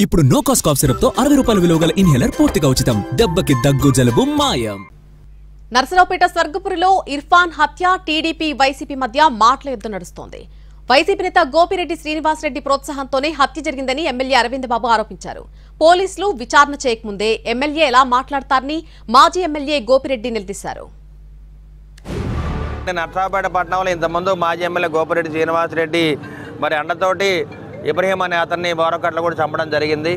ఇప్పుడు no cost cough syrup తో 60 రూపాయల విలువ గల ఇన్హేలర్ పూర్తిగా ఉచితం. దెబ్బకి దగ్గు జలుబు మాయం. నర్సరావుపేట స్వర్గపురిలో ఇర్ఫాన్ హత్య టీడీపీ వైసీపీ మధ్య మాటల యుద్ధం నడుస్తోంది. వైసీపీ నేత గోపిరెడ్డి శ్రీనివాసరెడ్డి ప్రోత్సాహంతోనే హత్య జరిగిందని ఎమ్మెల్యే అరవింద్ బాబు ఆరోపించారు. పోలీసులు విచారణ చేయకముందే ఎమ్మెల్యే ఎలా మాట్లాడతారని మాజీ ఎమ్మెల్యే గోపిరెడ్డి నిలదీశారు. నర్సరావుపేట పట్టణంలో ఇంతకుముందు మాజీ ఎమ్మెల్యే గోపిరెడ్డి శ్రీనివాసరెడ్డి మరి అండతోటి ఇబ్రహీం అనే అతన్ని బోరకట్లో కూడా చంపడం జరిగింది.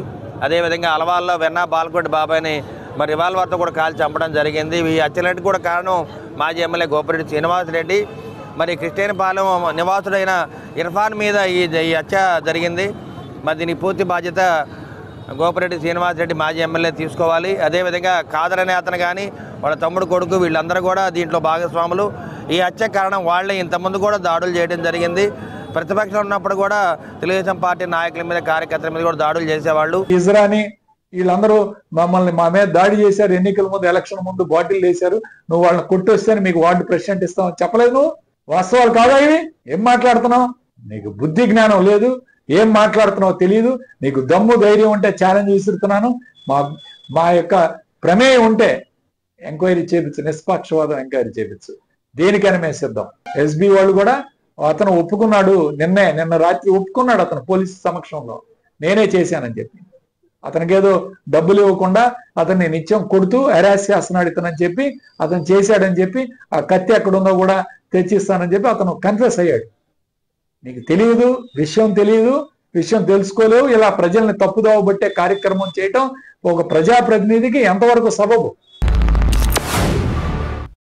అదేవిధంగా అలవాల్లో వెన్నా బాలకోటి బాబాయ్ని మరి రివాల్వర్తో కూడా కాల్చి చంపడం జరిగింది. ఈ హత్యలకి కూడా కారణం మాజీ ఎమ్మెల్యే గోపిరెడ్డి శ్రీనివాసరెడ్డి. మరి క్రిస్టియన్పాలెం నివాసుడైన ఇర్ఫాన్ మీద ఈ హత్య జరిగింది. మరి దీనికి పూర్తి బాధ్యత గోపిరెడ్డి శ్రీనివాసరెడ్డి మాజీ ఎమ్మెల్యే తీసుకోవాలి. అదేవిధంగా కాదర్ అనే అతను కానీ వాళ్ళ తమ్ముడు కొడుకు వీళ్ళందరూ కూడా దీంట్లో భాగస్వాములు. ఈ హత్య కారణం వాళ్ళే ఇంతకుముందు కూడా దాడులు చేయడం జరిగింది. ప్రతిపక్షంలో ఉన్నప్పుడు కూడా తెలుగుదేశం పార్టీ నాయకుల మీద కార్యకర్తల మీద కూడా దాడులు చేసేవాళ్ళు. ఇజ్రాని వీళ్ళందరూ మమ్మల్ని మా మీద దాడి చేశారు, ఎన్నికల ముందు ఎలక్షన్ ముందు బాటిల్ వేశారు, నువ్వు వాళ్ళని కొట్టొస్తే మీకు వార్డు ప్రెసిడెంట్ ఇస్తామని చెప్పలేదు. నువ్వు వాస్తవాలు కాదా ఇవి? ఏం మాట్లాడుతున్నావు? నీకు బుద్ధి జ్ఞానం లేదు, ఏం మాట్లాడుతున్నావు తెలియదు. నీకు దమ్ము ధైర్యం ఉంటే ఛాలెంజ్ విసురుతున్నాను. మా యొక్క ప్రమేయం ఉంటే ఎంక్వైరీ చేపించు, నిష్పక్షవాదం ఎంక్వైరీ చేపించు, దేనికైనా మేము సిద్ధం. ఎస్బీ వాళ్ళు కూడా అతను ఒప్పుకున్నాడు, నిన్న రాత్రి ఒప్పుకున్నాడు అతను పోలీసు సమక్షంలో, నేనే చేశానని చెప్పి. అతనికి ఏదో డబ్బులు ఇవ్వకుండా అతన్ని నిత్యం కొడుతూ హెరాస్ చేస్తున్నాడు ఇతనని చెప్పి అతను చేశాడని చెప్పి ఆ కత్తి ఎక్కడుందో కూడా తెచ్చిస్తానని చెప్పి అతను కన్ఫెస్ అయ్యాడు. నీకు తెలియదు, విషయం తెలుసుకోలేవు. ఇలా ప్రజల్ని తప్పుదోవ బట్టే కార్యక్రమం చేయటం ఒక ప్రజాప్రతినిధికి ఎంతవరకు సబబు?